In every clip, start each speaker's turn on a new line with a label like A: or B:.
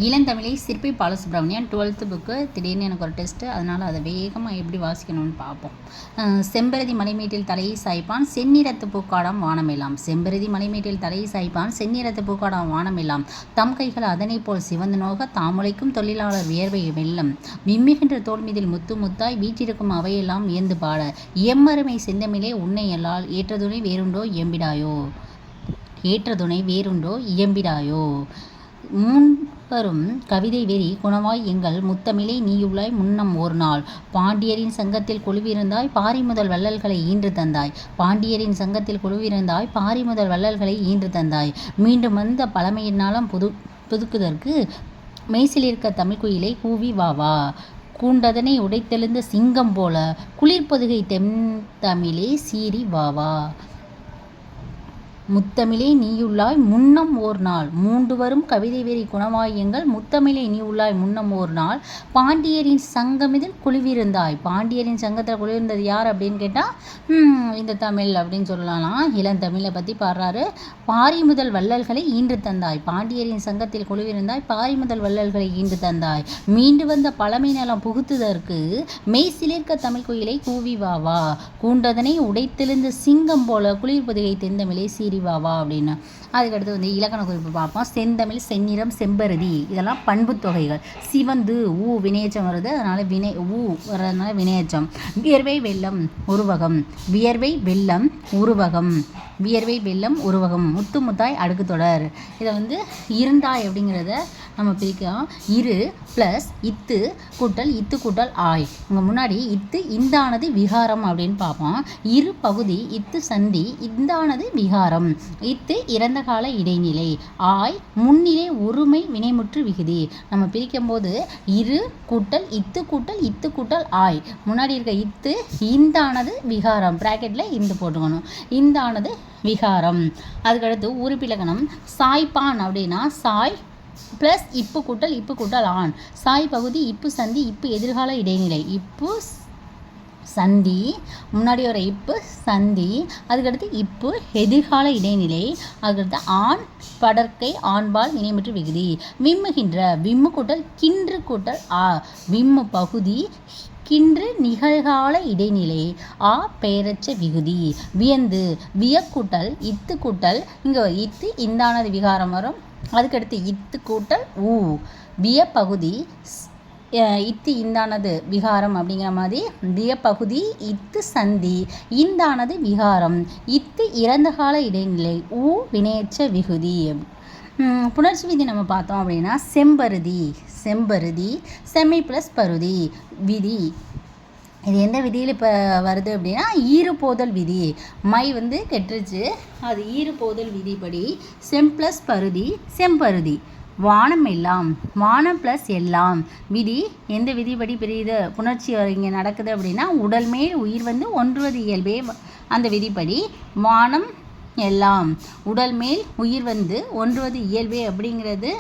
A: இளந்தமிழை சிற்பி Balasubramanian 12th book. திடீர்னு எனக்கு ஒரு டெஸ்ட்டு, அதனால் அதை வேகமாக எப்படி வாசிக்கணும்னு பார்ப்போம். செம்பருதி மலைமேட்டில் தலையை சாய்ப்பான் செந்நிறத்து பூக்காடாம் வானமெல்லாம். செம்பருதி மலைமேட்டில் தலையை சாய்ப்பான் செந்நிறத்து பூக்காடாம் வானமெல்லாம். தம் கைகள் அதனை போல் சிவந்து நோக தாமுளைக்கும் தொழிலாளர் வியர்வை வெள்ளம். விம்முகின்ற தோல் மீதில் முத்து முத்தாய் வீற்றிருக்கும் அவையெல்லாம் வியந்து பாட. எம்மருமை செந்தமிழே உன்னை எல்லால் ஏற்றதுணை வேறுண்டோ இயம்பிடாயோ. ஏற்றதுணை வேறுண்டோ இயம்பிடாயோ. மூன்வரும் கவிதை வெறி குணவாய் எங்கள் முத்தமிழை நீயுள்ளாய் முன்னம் ஓர் நாள். பாண்டியரின் சங்கத்தில் குழுவிருந்தாய் பாரி முதல் வள்ளல்களை ஈன்று தந்தாய். பாண்டியரின் சங்கத்தில் குழுவிருந்தாய் பாரி முதல் வள்ளல்களை ஈன்று தந்தாய். மீண்டும் வந்த பழமையினாலும் புதுக்குதற்கு மெய்சிலிருக்க தமிழ்குயிலை கூவி வாவா. கூண்டதனை உடைத்தெழுந்த சிங்கம் போல குளிர்பொதுகை தென்தமிழே சீறி வாவா. முத்தமிழே நீயுள்ளாய் முன்னம் ஓர் நாள். மூண்டு வரும் கவிதை வெறி குணவாய் எங்கள் முத்தமிழே நீ உள்ளாய் முன்னம் ஓர் நாள். பாண்டியரின் சங்கமிதில் குழுவிருந்தாய். பாண்டியரின் சங்கத்தில் குழுவிருந்தது யார் அப்படின்னு கேட்டால் இந்த தமிழ் அப்படின்னு சொல்லலாம். இளந்தமிழை பற்றி பாடுறாரு. பாரி முதல் வள்ளல்களை ஈன்று தந்தாய். பாண்டியரின் சங்கத்தில் குழுவிருந்தாய் பாரி முதல் வள்ளல்களை ஈன்று தந்தாய். மீண்டு வந்த பழமை நலம் புகுத்துதற்கு மெய் சிலிர்க்க தமிழ் குயிலை கூவி வாவா. கூண்டதனை உடைத்தெழுந்த சிங்கம் போல குளிர்பொதுகை தென்தமிழை சீரிவாவா அப்படின்னு. அதுக்கடுத்து வந்து இலக்கண குறிப்பு பார்ப்போம். செந்தமிழ் செந்நிறம் செம்பருதி இதெல்லாம் பண்பு தொகைகள். சிவந்து ஊ வினையச்சம் வருது, அதனால் ஊ வர்றதுனால வினையச்சம். வியர்வை வெள்ளம் உருவகம். வியர்வை வெள்ளம் உருவகம். வியர்வை வெள்ளம் உருவகம். முத்து முத்தாய் அடுக்கு தொடர். இதை வந்து இருந்தாய் அப்படிங்கிறத நம்ம பிரிக்கலாம். இரு ப்ளஸ் இத்து கூட்டல் இத்து கூட்டல் ஆய். இங்கே முன்னாடி இத்து இந்தானது விகாரம் அப்படின்னு பார்ப்போம். இரு பகுதி இத்து சந்தி இந்தானது விகாரம். இத்து இறந்த கால இடைநிலை. ஆய் முன்னிலை ஒருமை வினைமுற்று விகுதி. நம்ம பிரிக்கும் போது இரு கூட்டல் இத்து கூட்டல் ஆய். முன்னாடி இருக்க இத்து இந்தானது விகாரம் பிராக்கெட்டில் இந்து போட்டுக்கணும். இந்தானது விகாரம். அதுக்கடுத்து உறுப்பிலக்கணம். சாய்ப்பான் அப்படின்னா சாய் ப்ளஸ் இப்பு கூட்டல் ஆண். சாய் பகுதி இப்பு சந்தி இப்பு எதிர்கால இடைநிலை. இப்பு சந்தி முன்னாடி வர இப்பு சந்தி. அதுக்கடுத்து இப்பு எதிர்கால இடைநிலை. அதுக்கடுத்து ஆண் படற்கை ஆண்பால் வினைமுற்று விகுதி. விம்முகின்ற விம்மு கூட்டல் கின்று கூட்டல் ஆ. விம்மு பகுதி கின்று நிகழ்கால இடைநிலை. ஆ பெயரச்ச விகுதி. வியந்து வியக்கூட்டல் இத்து கூட்டல் இங்கே இத்து இந்தானது விகாரம் வரும். அதுக்கடுத்து இத்து கூட்டல் ஊ. விய பகுதி இத்து இந்தானது விகாரம் அப்படிங்கிற மாதிரி விய பகுதி இத்து சந்தி இந்தானது விகாரம். இத்து இறந்த கால இடைநிலை. ஊ வினையச்ச விகுதி. புணர்ச்சி விதி நம்ம பார்த்தோம் அப்படின்னா செம்பருதி செம்பருதி செம்மை ப்ளஸ் பருதி விதி. இது எந்த விதியில் இப்போ வருது அப்படின்னா ஈறுபோதல் விதி. மை வந்து கெட்டுருச்சு, அது ஈறுபோதல் விதிப்படி செம் ப்ளஸ் பருதி செம்பருதி. வானம் எல்லாம் வானம் ப்ளஸ் எல்லாம் விதி எந்த விதிப்படி பிரியுது புணர்ச்சி இங்கே நடக்குது அப்படின்னா உடல் மேல் உயிர் வந்து ஒன்றுவது இயல்பே. அந்த விதிப்படி வானம் எல்லாம் உடல் மேல் உயிர் வந்து ஒன்றுவது இயல்பே அப்படிங்கிறது.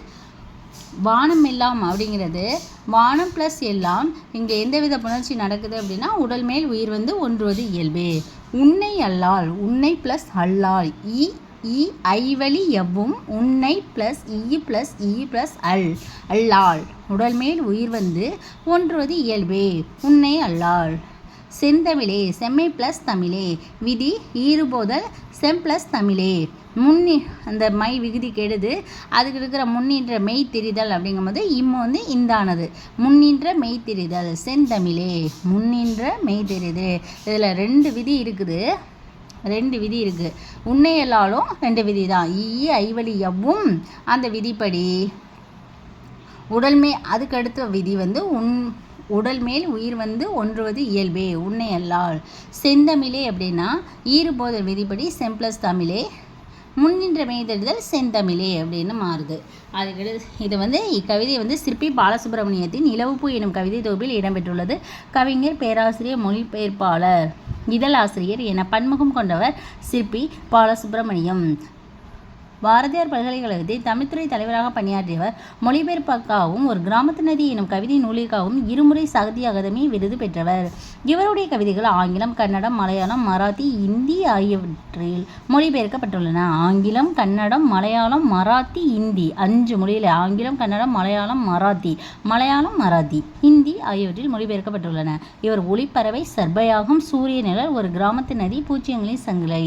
A: வானம் எல்லாம் அப்படிங்கிறது வானம் ப்ளஸ் எல்லாம். இங்கே எந்தவித புணர்ச்சி நடக்குது அப்படின்னா உடல் மேல் உயிர் வந்து ஒன்றுவது இயல்பே. உன்னை அல்லால் உன்னை ப்ளஸ் அல்லால் இ ஐவழி எவ்வும் உன்னை ப்ளஸ் இ ப்ளஸ் அல்லால் உடல் மேல் உயிர் வந்து ஒன்றுவது இயல்பே. உன்னை அல்லால். செந்தமிழே செம்மை ப்ளஸ் தமிழே விதி ஈறுபோதல் செம் ப்ளஸ் தமிழே. அந்த மை விகுதி கெடுது. அதுக்கு இருக்கிற முன்னின்ற மெய் திரிதல் அப்படிங்கும்போது இம்மு வந்து இந்தானது. முன்னின்ற மெய் திரிதல் செந்தமிழே முன்னின்ற மெய் தெரியுது. இதில் ரெண்டு விதி இருக்குது. உன்னை எல்லாலும் ரெண்டு விதி தான். ஐவழி எவ்வும் அந்த விதிப்படி உடல்மே. அதுக்கு அடுத்த விதி வந்து உடல் மேல் உயிர் வந்து ஒன்றுவது இயல்பே. உன்னை அல்லால். செந்தமிழே அப்படின்னா ஈறுபோதல் விதிப்படி செம் ப்ளஸ் தமிழே முன்னின்ற மெய்தெழுதல் செந்தமிழே அப்படின்னு மாறுது. அதுக்கடுத்து இது வந்து இக்கவிதை வந்து சிற்பி பாலசுப்ரமணியத்தின் நிலவுப்பூ எனும் கவிதை தொகுப்பில் இடம்பெற்றுள்ளது. கவிஞர் பேராசிரியர் பாரதியார் பல்கலைக்கழகத்தில் தமிழ்துறை தலைவராக பணியாற்றியவர். மொழிபெயர்ப்புக்காகவும் ஒரு கிராமத்து நதி எனும் கவிதை நூலிற்காகவும் இருமுறை சாகித்ய அகாதமி விருது பெற்றவர். இவருடைய கவிதைகள் ஆங்கிலம், கன்னடம், மலையாளம், மராத்தி, இந்தி ஆகியவற்றில் மொழிபெயர்க்கப்பட்டுள்ளன. ஆங்கிலம், கன்னடம், மலையாளம், மராத்தி, இந்தி 5 மொழியில் ஆங்கிலம், கன்னடம், மலையாளம், மராத்தி, இந்தி ஆகியவற்றில் மொழிபெயர்க்கப்பட்டுள்ளன. இவர் ஒளிப்பறவை, சர்ப்பயாகம், சூரிய நிழல், ஒரு கிராமத்து நதி, பூஜ்ஜியங்களின் சங்கிலி.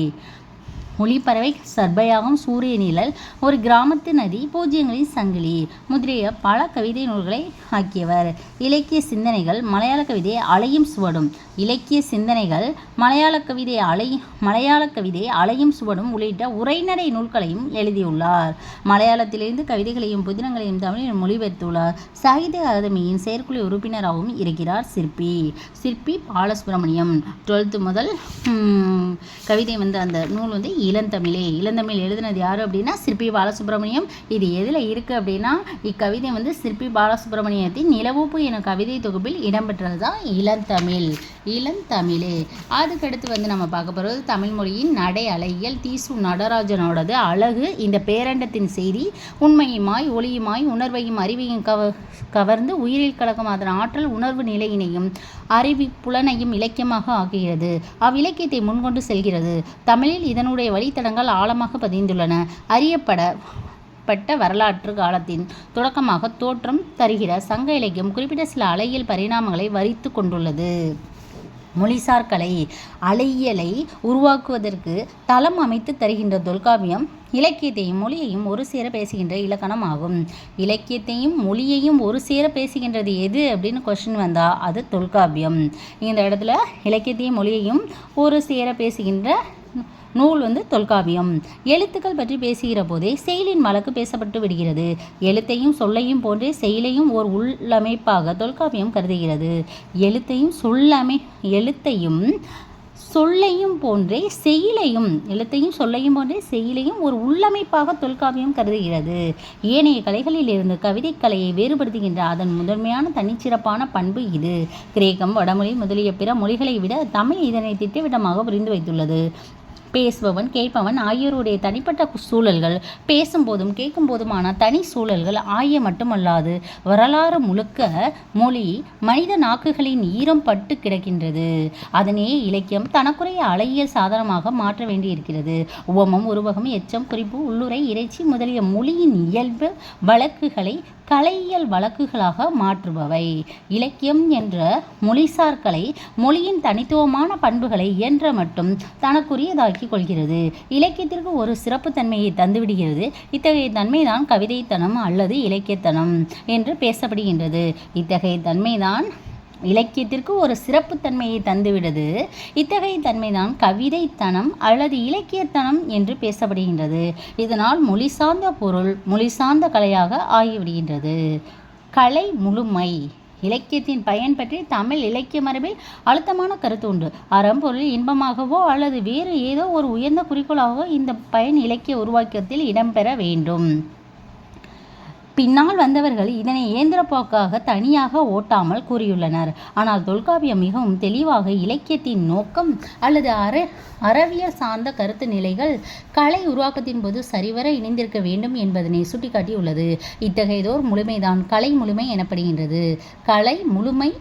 A: ஒளிப்பறவை, சர்ப்பயாகம், சூரிய நிழல், ஒரு கிராமத்து நதி, பூஜ்ஜியங்களின் சங்கிலி முதலிய பல கவிதை நூல்களை ஆக்கியவர். இலக்கிய சிந்தனைகள், மலையாள கவிதை அலையும் சுவடும், இலக்கிய சிந்தனைகள், மலையாள கவிதை அலையும் சுவடும் உள்ளிட்ட உரைநடை நூல்களையும் எழுதியுள்ளார். மலையாளத்திலிருந்து கவிதைகளையும் புதினங்களையும் தமிழில் மொழிபெயர்த்துள்ளார். சாகித்ய அகாதமியின் செயற்குழு உறுப்பினராகவும் இருக்கிறார். சிற்பி பாலசுப்ரமணியம். 12th முதல் கவிதை அந்த நூல் இளந்தமிழ் எழுதினது யாரு அப்படின்னா சிற்பி பாலசுப்ரமணியம். இது எதில் இருக்குது அப்படின்னா இக்கவிதை சிற்பி பாலசுப்ரமணியத்தின் நிலவூப்பு எனும் கவிதை தொகுப்பில் இடம்பெற்றது தான் இளந்தமிழே. அதுக்கடுத்து நம்ம பார்க்க போகிறது தமிழ் மொழியின் நடை அலையியல். தீசு நடராஜனோடது அழகு. இந்த பேரண்டத்தின் செய்தி உண்மையுமாய் ஒளியுமாய் உணர்வையும் அறிவையும் கவர்ந்து உயிரில் கலக்கும் அதன் ஆற்றல் உணர்வு நிலையினையும் அறிவிப்புலனையும் இலக்கியமாக ஆக்குகிறது. அவ்விலக்கியத்தை முன்கொண்டு செல்கிறது. தமிழில் இதனுடைய வழித்தடங்கள் ஆழமாக பதிந்துள்ளன. அறியப்பட்ட வரலாற்று காலத்தின் தொடக்கமாக தோற்றம் தருகிற சங்க இலக்கியம் குறிப்பிட்ட சில அலையியல் பரிணாமங்களை வரித்து கொண்டுள்ளது. மொழிசார் கலை அலையியலை உருவாக்குவதற்கு தளம் அமைத்து தருகின்ற தொல்காப்பியம் இலக்கியத்தையும் மொழியையும் ஒரு சேர பேசுகின்ற இலக்கணம் ஆகும். இலக்கியத்தையும் மொழியையும் ஒரு சேர பேசுகின்றது எது அப்படின்னு கொஸ்டின் வந்தால் அது தொல்காப்பியம். இந்த இடத்துல இலக்கியத்தையும் மொழியையும் ஒரு சேர பேசுகின்ற நூல் தொல்காப்பியம். எழுத்துக்கள் பற்றி பேசுகிற போதே செயலின் வழக்கு பேசப்பட்டு விடுகிறது. எழுத்தையும் சொல்லையும் போன்றே செயலையும் ஓர் உள்ளமைப்பாக தொல்காப்பியம் கருதுகிறது. எழுத்தையும் சொல்லையும் போன்றே செயலையும் ஒரு உள்ளமைப்பாக தொல்காப்பியம் கருதுகிறது. ஏனைய கலைகளில் இருந்து கவிதை கலையை வேறுபடுத்துகின்ற அதன் முதன்மையான தனிச்சிறப்பான பண்பு இது. கிரேக்கம், வடமொழி முதலிய பிற மொழிகளை விட தமிழ் இதனை திட்டவட்டமாக புரிந்து வைத்துள்ளது. பேசுபவன், கேட்பவன் ஆகியோருடைய தனிப்பட்ட சூழல்கள், பேசும்போதும் கேட்கும் போதுமான தனி சூழல்கள் ஆகிய மட்டுமல்லாது வரலாறு முழுக்க மொழி மனித நாக்குகளின் ஈரம் பட்டு கிடக்கின்றது. அதனே இலக்கியம் தனக்குரிய அழகியல் சாதனமாக மாற்ற வேண்டியிருக்கிறது. உவமம், உருவகம், எச்சம், குறிப்பு, உள்ளுரை, இறைச்சி முதலிய மொழியின் இயல்பு வழக்குகளை கலையியல் வழக்குகளாக மாற்றுபவை. இலக்கியம் என்ற மொழிசார் கலை மொழியின் தனித்துவமான பண்புகளை இயன்ற மட்டும் தனக்குரியதாக்கி கொள்கிறது. இலக்கியத்திற்கு ஒரு சிறப்பு தன்மையை தந்துவிடுகிறது. இத்தகைய தன்மைதான் கவிதைத்தனம் அல்லது இலக்கியத்தனம் என்று பேசப்படுகின்றது. இத்தகைய தன்மைதான் இலக்கியத்திற்கு ஒரு சிறப்பு தன்மையை தந்துவிடுது. இத்தகைய தன்மைதான் கவிதைத்தனம் அல்லது இலக்கியத்தனம் என்று பேசப்படுகின்றது. இதனால் மொழி சார்ந்த பொருள் மொழி சார்ந்த கலையாக ஆகிவிடுகின்றது. கலை முழுமை. இலக்கியத்தின் பயன் பற்றி தமிழ் இலக்கிய மரபில் அழுத்தமான கருத்து உண்டு. அறம்பொருள் இன்பமாகவோ அல்லது வேறு ஏதோ ஒரு உயர்ந்த குறிக்கோளாகவோ இந்த பயன் இலக்கிய உருவாக்கத்தில் இடம்பெற வேண்டும். பின்னால் வந்தவர்கள் இதனை இயந்திரப்போக்காக தனியாக ஓட்டாமல் கூறியுள்ளனர். ஆனால் தொல்காப்பியம் மிகவும் தெளிவாக இலக்கியத்தின் நோக்கம் அல்லது அறவியல் சார்ந்த கருத்து நிலைகள் கலை உருவாக்கத்தின் போது சரிவர இணைந்திருக்க வேண்டும் என்பதனை சுட்டிக்காட்டியுள்ளது. இத்தகையதோர் முழுமைதான் கலை முழுமை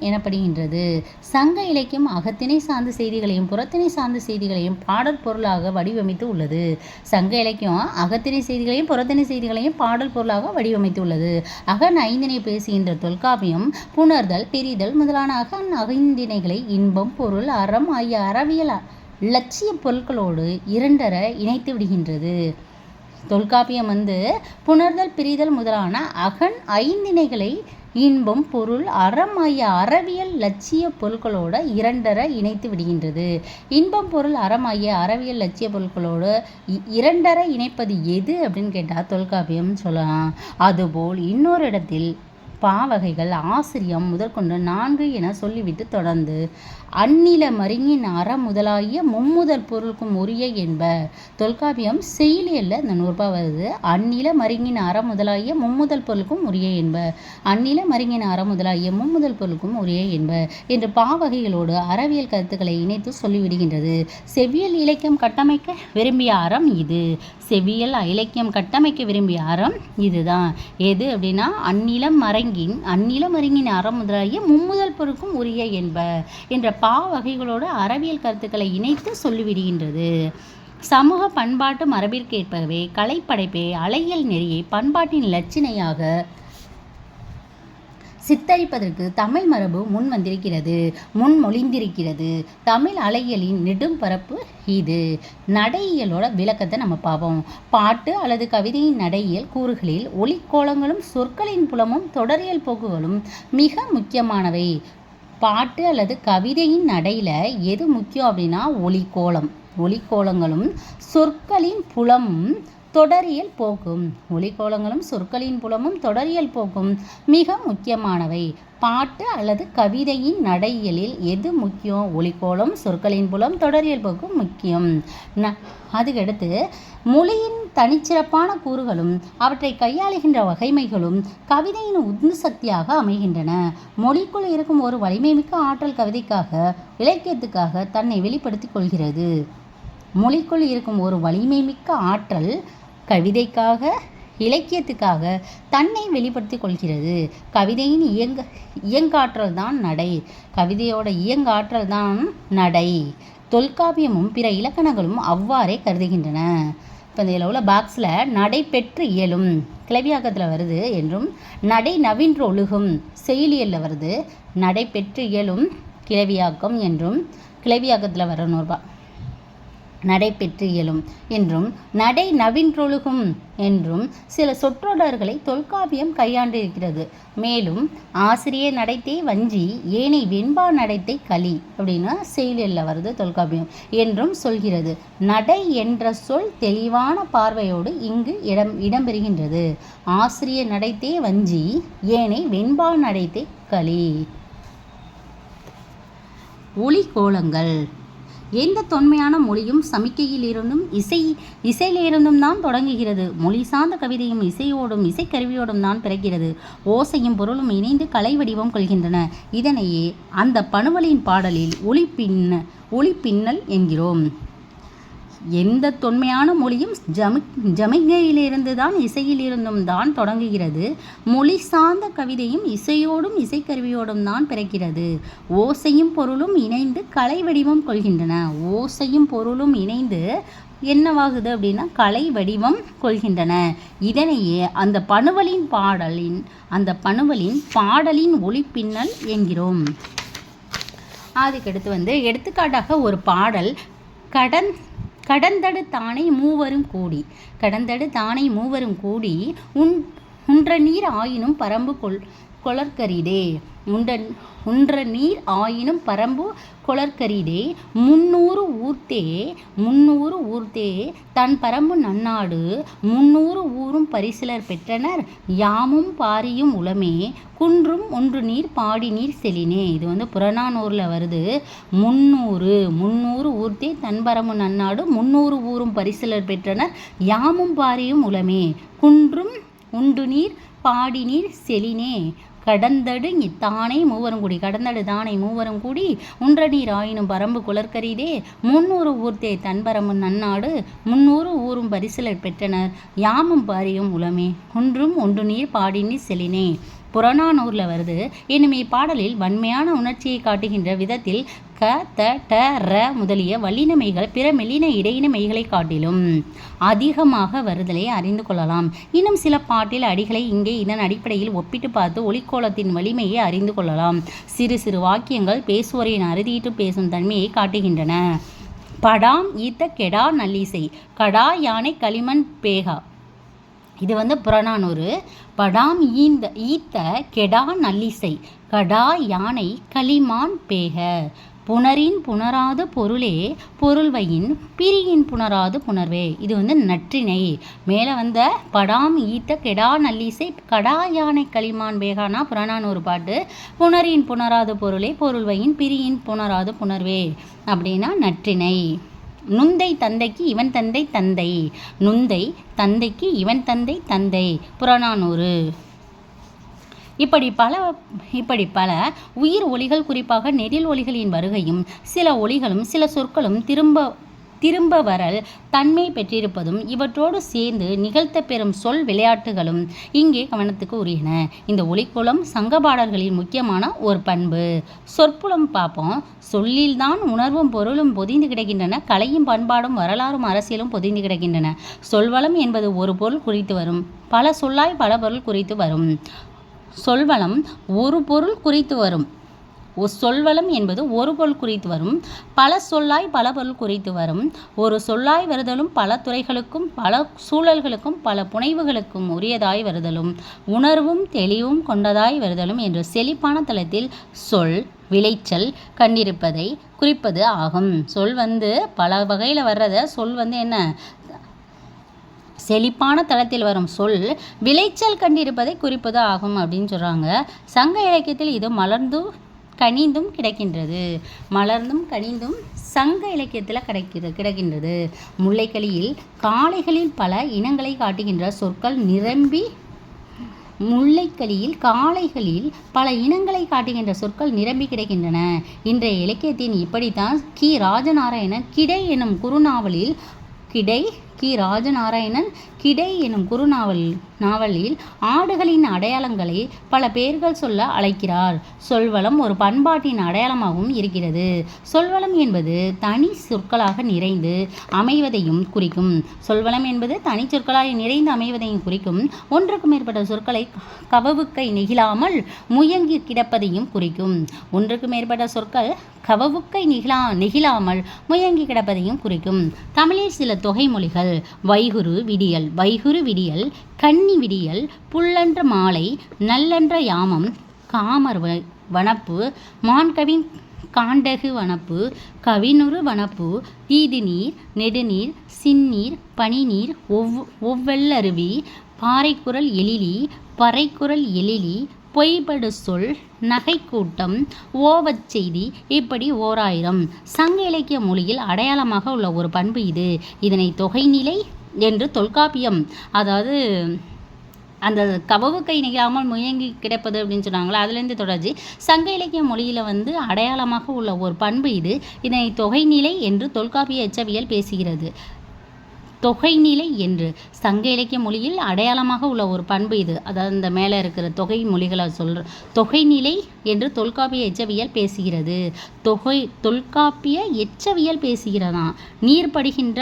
A: எனப்படுகின்றது. சங்க இலக்கியம் அகத்திணை சார்ந்த செய்திகளையும் புறத்திணை சார்ந்த செய்திகளையும் பாடல் பொருளாக வடிவமைத்து உள்ளது. சங்க இலக்கியம் அகத்திணை செய்திகளையும் புறத்திணை செய்திகளையும் பாடல் பொருளாக வடிவமைத்து உள்ளது. அகன் ஐந்தினை பேசுகின்ற தொல்காப்பியம் புணர்தல், பிரிதல் முதலான அகன் ஐந்தினைகளை இன்பம், பொருள், அறம் ஆகிய அறவியல் இலட்சிய பொருட்களோடு இரண்டர இணைத்து விடுகின்றது. தொல்காப்பியம் புணர்தல், பிரிதல் முதலான அகன் ஐந்தினைகளை இன்பம், பொருள், அறம் ஆகிய அறவியல் இலட்சிய பொருட்களோடு இரண்டர இணைத்து விடுகின்றது. இன்பம், பொருள், அறம் ஆகிய அறவியல் இலட்சிய பொருட்களோடு இரண்டர இணைப்பது எது அப்படின்னு கேட்டால் தொல்காப்பியம் சொல்லலாம். அதுபோல் இன்னொரு இடத்தில் பாவகைகள் ஆசிரியம் முதற்கொண்டு 4 என சொல்லிவிட்டு தொடர்ந்து அந்நில மருங்கின் முதலாகிய மும்முதல் பொருளுக்கும் உரிய என்ப. தொல்காப்பியம் செய்யுளியல்ல இந்த 100 ரூபாய் வருது. அந்நில மருங்கின் முதலாகிய மும்முதல் பொருளுக்கும் உரிய என்ப. அந்நில மருங்கின் முதலாகிய மும்முதல் பொருளுக்கும் உரிய என்ப என்று பாவகைகளோடு அறவியல் கருத்துக்களை இணைத்து சொல்லிவிடுகின்றது. செவ்வியல் இலக்கியம் கட்டமைக்க விரும்பிய அறம் இது. செவ்வியல் இலக்கியம் கட்டமைக்க விரும்பிய அறம் இதுதான். எது அப்படின்னா அந்நில மருங்கின் முதலாகிய மும்முதல் பொருளுக்கும் உரிய என்ப என்ற பாவகைகளோடு அறவியல் கருத்துக்களை இணைத்து சொல்லிவிடுகின்றது. சமூக பண்பாட்டு மரபிற்கேற்பவே கலைப்படைப்பை அழகியல் நெறியை பண்பாட்டின் இலச்சினையாக சித்தரிப்பதற்கு தமிழ் மரபு முன்மொழிந்திருக்கிறது. தமிழ் அழகியலின் நெடும் பரப்பு இது. நடையியலோட விளக்கத்தை நம்ம பார்ப்போம். பாட்டு அல்லது கவிதையின் நடையியல் கூறுகளில் ஒலிக்கோலங்களும் சொற்களின் புலமும் தொடரியல் போக்குகளும் மிக முக்கியமானவை. பாட்டு அல்லது கவிதையின் நடையில் எது முக்கியம் அப்படின்னா ஒலிக்கோலங்களும் சொற்களின் புலமும் தொடரியல் போக்கும். ஒலிக்கோலங்களும் சொற்களின் புலமும் தொடரியல் போக்கும் மிக முக்கியமானவை. பாட்டு அல்லது கவிதையின் நடையியலில் எது முக்கியம்? ஒலிக்கோலம், சொற்களின் புலம், தொடரியல் போக்கும் முக்கியம். அதுக்கடுத்து மொழியின் தனிச்சிறப்பான கூறுகளும் அவற்றை கையாளுகின்ற வகைமைகளும் கவிதையின் உந்து சக்தியாக அமைகின்றன. மொழிக்குள் இருக்கும் ஒரு வலிமைமிக்க ஆற்றல் கவிதைக்காக இலக்கியத்துக்காக தன்னை வெளிப்படுத்திக் கொள்கிறது. மொழிக்குள் இருக்கும் ஒரு வலிமைமிக்க ஆற்றல் கவிதைக்காக இலக்கியத்துக்காக தன்னை வெளிப்படுத்திக் கொள்கிறது. கவிதையின் இயங்காற்றல் தான் நடை. கவிதையோட இயங்காற்றல் தான் நடை. தொல்காப்பியமும் பிற இலக்கணங்களும் அவ்வாறே கருதுகின்றன. இப்போ இதில் உள்ள பாக்ஸில் நடை பெற்று இயலும் கிளவியாக்கத்தில் வருது என்றும் நடை நவின்றொழுகும் செய்யுளியலில் வருது. நடை பெற்று இயலும் கிளவியாக்கம் என்றும் கிளவியாக்கத்தில் வர 100 ரூபாய் நடைபெற்று இயலும் என்றும் நடை நவின்றொழுகும் என்றும் சில சொற்றொடர்களை தொல்காப்பியம் கையாண்டிருக்கிறது. மேலும் ஆசிரியர் நடைத்தை வஞ்சி ஏனை வெண்பா நடைத்தை களி அப்படின்னு செய்யுளில் வருது தொல்காப்பியம் என்றும் சொல்கிறது. நடை என்ற சொல் தெளிவான பார்வையோடு இங்கு இடம்பெறுகின்றது. ஆசிரியர் நடைத்தை வஞ்சி ஏனை வெண்பா நடைத்தை களி. ஒலிக்கோலங்கள் எந்த தொன்மையான மொழியும் சமிக்கையிலிருந்தும் இசையிலிருந்தும் தான் தொடங்குகிறது. மொழி சார்ந்த கவிதையும் இசையோடும் இசைக்கருவியோடும் தான் பிறக்கிறது. ஓசையும் பொருளும் இணைந்து கலை வடிவம் கொள்கின்றன. இதனையே அந்த பணுவலின் பாடலில் ஒலிப்பின்னல் என்கிறோம். எந்த தொன்மையான மொழியும் ஜமிகையிலிருந்து தான் இசையிலிருந்தும் தான் தொடங்குகிறது. மொழி சார்ந்த கவிதையும் இசையோடும் இசைக்கருவியோடும் தான் பிறக்கிறது. ஓசையும் பொருளும் இணைந்து கலை வடிவம் கொள்கின்றன. ஓசையும் பொருளும் இணைந்து என்னவாகுது அப்படின்னா கலை வடிவம் கொள்கின்றன. இதனையே அந்த பணுவலின் பாடலின் ஒலிப்பின்னல் என்கிறோம். அதுக்கடுத்து எடுத்துக்காட்டாக ஒரு பாடல் கடந்தடு தானை மூவரும் கூடி உன்ற நீர் ஆயினும் பரம்பு கொளற்கரிதே. உன்ற நீர் ஆயினும் பரம்பு கொளற்கரிதே. 300 ஊர்த்தே தன் பரம்பு நன்னாடு. 300 ஊரும் பரிசிலர் பெற்றனர் யாமும் பாரியும் உளமே. குன்றும் ஒன்று நீர் பாடி நீர் செலினே. இது புறநானூரில் வருது. 300 ஊர்த்தே தன் பரம்பு நன்னாடு. 300 ஊரும் பரிசிலர் பெற்றனர் யாமும் பாரியும் உளமே. குன்றும் உண்டு நீர் பாடி நீர் செலினே. கடந்தடு தானை மூவரும் கூடி உன்ற நீர் ஆயினும் பரம்பு குளற்கரிதே. 300 ஊர்த்தே தன்பரம்பு நன்னாடு. 300 ஊரும் பரிசிலர் பெற்றனர் யாமும் பாரியும் உளமே. குன்றும் ஒன்று நீர் பாடி நீர் செலினே. புறநானூரில் வருது. எனும் இப்பாடலில் வன்மையான உணர்ச்சியை காட்டுகின்ற விதத்தில் க த ட ர முதலிய வல்லினமைகள் பிற மெல்லின இடையினமைகளை காட்டிலும் அதிகமாக வருதலை அறிந்து கொள்ளலாம். இன்னும் சில பாட்டில் அடிகளை இங்கே இதன் அடிப்படையில் ஒப்பிட்டு பார்த்து ஒலிக்கோலத்தின் வலிமையை அறிந்து கொள்ளலாம். சிறு சிறு வாக்கியங்கள் பேசுவோரின் அறுதியிட்டு பேசும் தன்மையை காட்டுகின்றன. படாம் ஈத்த கெடா நல்லிசை கடா யானை களிமண் பேகா. இது புறநானூறு. படாம் ஈத்த கெடா நல்லிசை கடா யானை களிமான் பேக. புணரின் புணராது பொருளே பொருள்வையின் பிரியின் புணராது புணர்வே. இது நற்றிணை. மேலே வந்த படாம் ஈத்த கெடா நல்லிசை கடா யானை களிமான் பேகானா புறநானூறு பாட்டு. புணரின் புணராது பொருளே பொருள்வையின் பிரியின் புணராது புணர்வே அப்படின்னா நற்றிணை. நுந்தை தந்தைக்கு இவன் தந்தை தந்தை. நுந்தை தந்தைக்கு இவன் தந்தை தந்தை புறநானூறு. இப்படி பல உயிர் ஒலிகள் குறிப்பாக நெடில் ஒலிகளின் வருகையும் சில ஒலிகளும் சில சொற்களும் திரும்ப வரல் தன்மை பெற்றிருப்பதும் இவற்றோடு சேர்ந்து நிகழ்த்த பெறும் சொல் விளையாட்டுகளும் இங்கே கவனத்துக்கு உரியன. இந்த ஒலிக்குளம் சங்க பாடல்களின் முக்கியமான ஒரு பண்பு. சொற்புலம் பார்ப்போம். சொல்லில்தான் உணர்வும் பொருளும் பொதிந்து கிடக்கின்றன. கலையும் பண்பாடும் வரலாறும் அரசியலும் பொதிந்து கிடக்கின்றன. சொல்வளம் என்பது ஒரு பொருள் குறித்து வரும். பல சொல்லாய் பல பொருள் குறித்து வரும். சொல்வளம் ஒரு பொருள் குறித்து வரும். சொல்வளம் என்பது ஒரு பொருள் குறித்து வரும். பல சொல்லாய் பல பொருள் குறித்து வரும். ஒரு சொல்லாய் வருதலும் பல துறைகளுக்கும் பல சூழல்களுக்கும் பல புனைவுகளுக்கும் உரியதாய் வருதலும் உணர்வும் தெளிவும் கொண்டதாய் வருதலும் என்று செழிப்பான தளத்தில் சொல் விளைச்சல் கண்டிருப்பதை குறிப்பது ஆகும். சொல் பல வகையில் வர்றத சொல் என்ன செழிப்பான தளத்தில் வரும் சொல் விளைச்சல் கண்டிருப்பதை குறிப்பது ஆகும் அப்படின்னு சொல்கிறாங்க. சங்க இலக்கியத்தில் இது மலர்ந்தும் கனிந்தும் கிடக்கின்றது. மலர்ந்தும் கனிந்தும் சங்க இலக்கியத்தில் கிடக்கின்றது. முல்லைக்கலியில் காளைகளில் பல இனங்களை காட்டுகின்ற சொற்கள் நிரம்பி முல்லைக்கலியில் காளைகளில் பல இனங்களை காட்டுகின்ற சொற்கள் நிரம்பி கிடக்கின்றன. இன்றைய இலக்கியத்தின் இப்படித்தான் கி ராஜநாராயணன் கிடை எனும் குறுநாவலில் கிடை எனும் நாவலில் ஆடுகளின் அடையாளங்களை பல பெயர்கள் சொல்ல அழைக்கிறார். சொல்வளம் ஒரு பண்பாட்டின் அடையாளமாகவும் இருக்கிறது. சொல்வளம் என்பது தனி சொற்களாக நிறைந்து அமைவதையும் குறிக்கும். சொல்வளம் என்பது தனி சொற்களாக நிறைந்து அமைவதையும் குறிக்கும். ஒன்றுக்கு மேற்பட்ட சொற்களை கவவுக்கை நெகிழாமல் முயங்கி கிடப்பதையும் குறிக்கும். ஒன்றுக்கு மேற்பட்ட சொற்கள் கவவுக்கை நெகிழாமல் முயங்கி கிடப்பதையும் குறிக்கும். தமிழில் சில தொகை மொழிகள் வைகுறு விடியல் கன்னி விடியல் புல்லன்ற மாலை நல்லன்ற யாமம் காமர் வனப்பு மான்கவின் காண்டகு வனப்பு கவினுறு வனப்பு தீதுநீர் நெடுநீர் சின்னீர் பனிநீர் ஒவ்வெல்லருவி பாறைக்குரல் எழிலி பறைக்குரல் எழிலி பொய்படு சொல் நகைக்கூட்டம் ஓவச் செய்தி இப்படி 1000 சங்க இலக்கிய மொழியில் அடையாளமாக உள்ள ஒரு பண்பு இது. இதனை தொகைநிலை என்று தொல்காப்பியம், அதாவது அந்த கவவு கை நெகிழாமல் முயங்கி கிடப்பது அப்படின்னு சொன்னாங்களா, அதுலேருந்து தொடர்ச்சி சங்க இலக்கிய மொழியில் அடையாளமாக உள்ள ஒரு பண்பு இது. இதனை தொகைநிலை என்று தொல்காப்பிய எச்சவியல் பேசுகிறது. தொகைநிலை என்று சங்க இலக்கிய மொழியில் அடையாளமாக உள்ள ஒரு பண்பு இது. அதாவது இந்த மேலே இருக்கிற தொகை மொழிகளை தொகைநிலை என்று தொல்காப்பிய எச்சவியல் பேசுகிறது. தொல்காப்பிய எச்சவியல் பேசுகிறதாம். நீர்படுகின்ற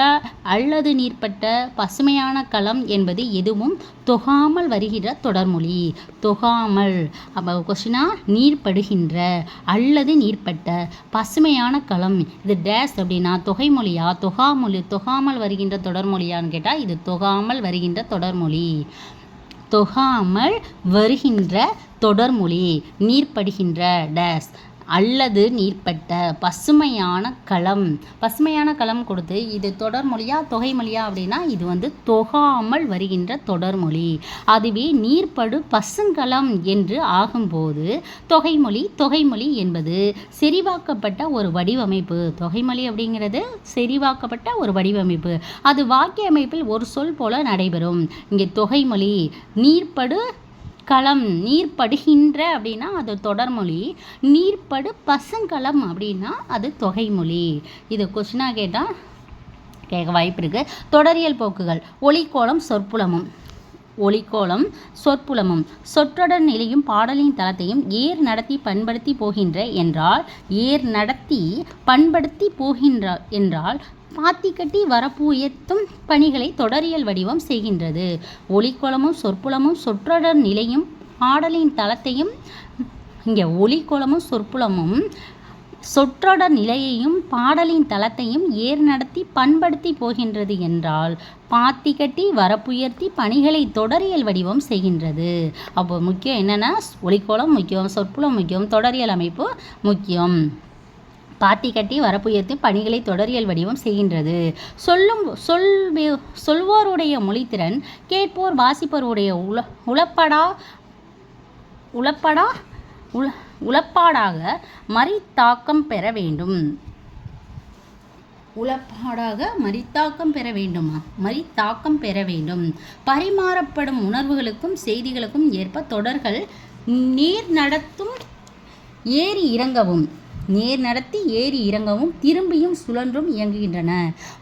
A: அல்லது நீர்ப்பட்ட பசுமையான களம் என்பது எதுவும் தொகாமல் வருகிற தொடர்மொழி. தொகாமல் அப்போ கொஸ்டினா நீர்படுகின்ற அல்லது நீர்ப்பட்ட பசுமையான களம் இது டேஸ் அப்படின்னா தொகைமொழியா தொகாமல் வருகின்ற தொடர்மொழியான்னு கேட்டால் இது தொகாமல் வருகின்ற தொடர்மொழி. தொகாமல் வருகின்ற தொடர்மொழி. நீர்படுகின்ற டேஸ் அல்லது நீர்ப்பட்ட பசுமையான களம் கொடுத்து இது தொடர்மொழியா தொகைமொழியா அப்படின்னா இது தொகாமல் வருகின்ற தொடர்மொழி. அதுவே நீர்ப்படு பசுங்கலம் என்று ஆகும்போது தொகைமொழி என்பது செறிவாக்கப்பட்ட ஒரு வடிவமைப்பு. தொகைமொழி அப்படிங்கிறது செறிவாக்கப்பட்ட ஒரு வடிவமைப்பு. அது வாக்கிய அமைப்பில் ஒரு சொல் போல நடைபெறும். இங்கே தொகைமொழி நீர்ப்படு களம் நீர்படுகின்ற அப்படின்னா அது தொடர்மொழி. நீர்ப்படு பசுங்கலம் அப்படின்னா அது தொகைமொழி. இது கொஸ்டினாக கேட்க வாய்ப்பு இருக்குது. தொடரியல் போக்குகள் ஒலிக்கோலம் சொற்புலமும் சொற்றொடர் நிலையும் பாடலின் தளத்தையும் ஏர் நடத்தி பண்படுத்தி போகின்ற என்றால் பாத்தி கட்டி வரப்பு உயர்த்தும் பணிகளை தொடரியல் வடிவம் செய்கின்றது. ஒலிக்கோலமும் சொற்புலமும் சொற்றொடர் நிலையும் பாடலின் தளத்தையும் இங்கே ஒலிக்கோலமும் சொற்புலமும் சொற்றொடர் நிலையையும் பாடலின் தளத்தையும் ஏர் நடத்தி பண்படுத்தி போகின்றது என்றால் பாத்தி கட்டி வரப்புயர்த்தி பணிகளை தொடரியல் வடிவம் செய்கின்றது. அப்போ முக்கியம் என்னென்னா ஒலிக்கோலம் முக்கியம், சொற்புலம் முக்கியம், தொடரியல் அமைப்பு முக்கியம். பாத்தி கட்டி வரப்புயர்த்தி பணிகளை தொடரியல் வடிவம் செய்கின்றது. சொல்வோருடைய மொழித்திறன் கேட்போர் வாசிப்போருடைய உளப்பாடாக மறித்தாக்கம் பெற வேண்டும். மறித்தாக்கம் பெற வேண்டும். பரிமாறப்படும் உணர்வுகளுக்கும் செய்திகளுக்கும் ஏற்ப தொடர்கள் நீர் நடத்தி ஏறி இறங்கவும் திரும்பியும் சுழன்றும் இயங்குகின்றன.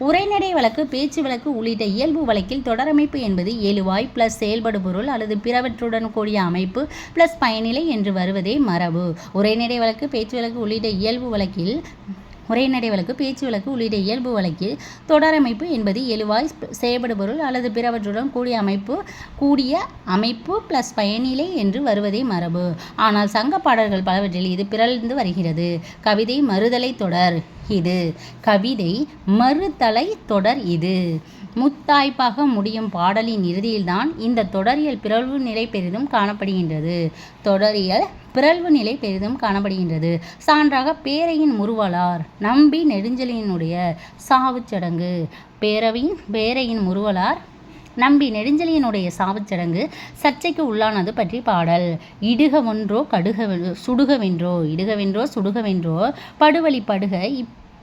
A: உரைநடை வழக்கு, பேச்சு வழக்கு உள்ளிட்ட இயல்பு வழக்கில் தொடரமைப்பு என்பது எழுவாய் பிளஸ் செயல்படு பொருள் அல்லது பிறவற்றுடன் கூடிய அமைப்பு பிளஸ் பயனிலை என்று வருவதே மரபு. உரைநடை வழக்கு, பேச்சு வழக்கு உள்ளிட்ட இயல்பு வழக்கில் தொடரமைப்பு என்பது எழுவாய் செயல்படு பொருள் அல்லது பிறவற்றுடன் கூடிய அமைப்பு பிளஸ் பயனிலை என்று வருவதே மரபு. ஆனால் சங்க பாடல்கள் பலவற்றில் இது பிறழ்ந்து வருகிறது. கவிதை மறுதலை தொடர் இது முத்தாய்ப்பாக முடியும் பாடலின் இறுதியில்தான் இந்த தொடரியல் பிறழ்வு நிலை பெரிதும் காணப்படுகின்றது. சான்றாக பேரையின் முறுவலார் நம்பி நெடுஞ்செழியனுடைய சாவுச்சடங்கு. பேரையின் முறுவலார் நம்பி நெடுஞ்செழியனுடைய சாவுச்சடங்கு சர்ச்சைக்கு உள்ளானது பற்றி பாடல். இடுகவென்றோ சுடுகவென்றோ படுவழி படுக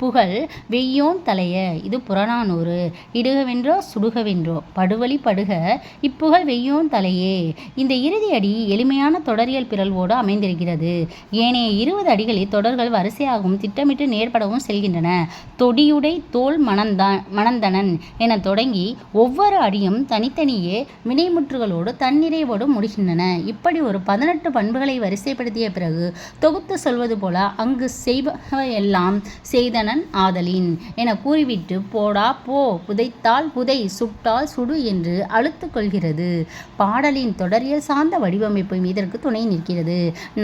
A: புகழ் வெய்யோன் தலைய. இது புறநானூறு. இடுகவென்றோ சுடுகவென்றோ படுவழி படுக இப்புகழ் வெய்யோன் தலையே. இந்த இறுதி அடி எளிமையான தொடரியல் பிறழ்வோடு அமைந்திருக்கிறது. ஏனைய 20 அடிகளில் தொடர்கள் வரிசையாகவும் திட்டமிட்டு நேர்படவும் செல்கின்றன. தொடியுடை தோல் மணந்தனன் என தொடங்கி ஒவ்வொரு அடியும் தனித்தனியே வினைமுற்றுகளோடு தன்னிறைவோடு முடிகின்றன. இப்படி ஒரு 18 பண்புகளை வரிசைப்படுத்திய பிறகு தொகுத்து சொல்வது போல அங்கு செய்பவையெல்லாம் செய்தன ஆதலின் என கூறிவிட்டு போடா போ, புதைத்தால் புதை, சுட்டால் சுடு என்று அழுத்துக் கொள்கிறது. பாடலின் தொடரியல் சார்ந்த வடிவமைப்பு இதற்கு துணை நிற்கிறது.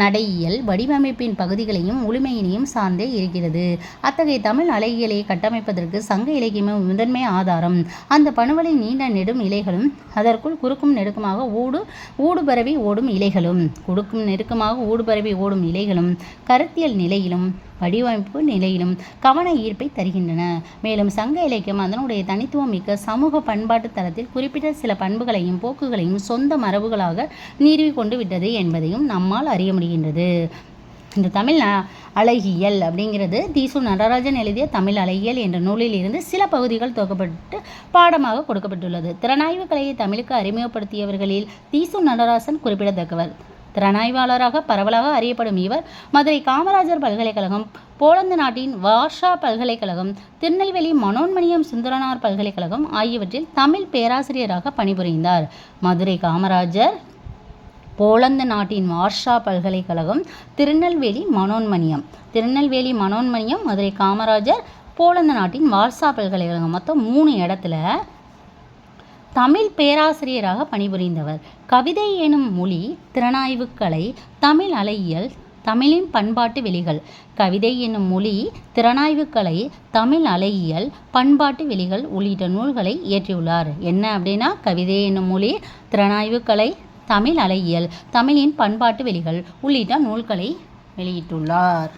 A: நடையியல் வடிவமைப்பின் பகுதிகளையும் முழுமையினையும் சார்ந்தே இருக்கிறது. அத்தகைய தமிழ் அழகியலை கட்டமைப்பதற்கு சங்க இலக்கியமே முதன்மை ஆதாரம். அந்த பணுவலின் நீண்ட நெடும் இலைகளும் அதற்குள் குறுக்கும் நெருக்கமாக ஊடுபரவி ஓடும் இலைகளும் கருத்தியல் நிலையிலும் வடிவமைப்பு நிலையிலும் கவன ஈர்ப்பை தருகின்றன. மேலும் சங்க இலக்கியம் அதனுடைய தனித்துவம் மிக்க சமூக பண்பாட்டு தளத்தில் குறிப்பிட்ட சில பண்புகளையும் போக்குகளையும் சொந்த மரபுகளாக நிறுவிக்கொண்டு விட்டது என்பதையும் நம்மால் அறிய முடிகின்றது. இந்த தமிழ் அழகியல் அப்படிங்கிறது தீசு நடராஜன் எழுதிய தமிழ் அழகியல் என்ற நூலில் இருந்து சில பகுதிகள் தொகுக்கப்பட்டு பாடமாக கொடுக்கப்பட்டுள்ளது. திறனாய்வு கலையை தமிழுக்கு அறிமுகப்படுத்தியவர்களில் தீசு நடராஜன் குறிப்பிடத்தக்கவர். திறனாய்வாளராக பரவலாக அறியப்படும் இவர் மதுரை காமராஜர் பல்கலைக்கழகம், போலந்து நாட்டின் வார்ஷா பல்கலைக்கழகம், திருநெல்வேலி மனோன்மணியம் சுந்தரனார் பல்கலைக்கழகம் ஆகியவற்றில் தமிழ் பேராசிரியராக பணிபுரிந்தார். மதுரை காமராஜர், போலந்து நாட்டின் வார்ஷா பல்கலைக்கழகம், திருநெல்வேலி மனோன்மணியம், மதுரை காமராஜர், போலந்து நாட்டின் வார்ஷா பல்கலைக்கழகம் மொத்தம் 3 இடத்துல தமிழ் பேராசிரியராக பணிபுரிந்தவர். கவிதை எனும் மொழி, திறனாய்வுக்கலை, தமிழ் அழகியல், தமிழின் பண்பாட்டு வெளிகள். கவிதை என்னும் மொழி, திறனாய்வுக்கலை, தமிழ் அழகியல், பண்பாட்டு வெளிகள் உள்ளிட்ட நூல்களை இயற்றியுள்ளார். என்ன அப்படின்னா கவிதை என்னும் மொழி, திறனாய்வுக்கலை, தமிழ் அழகியல், தமிழின் பண்பாட்டு வெளிகள் உள்ளிட்ட நூல்களை வெளியிட்டுள்ளார்.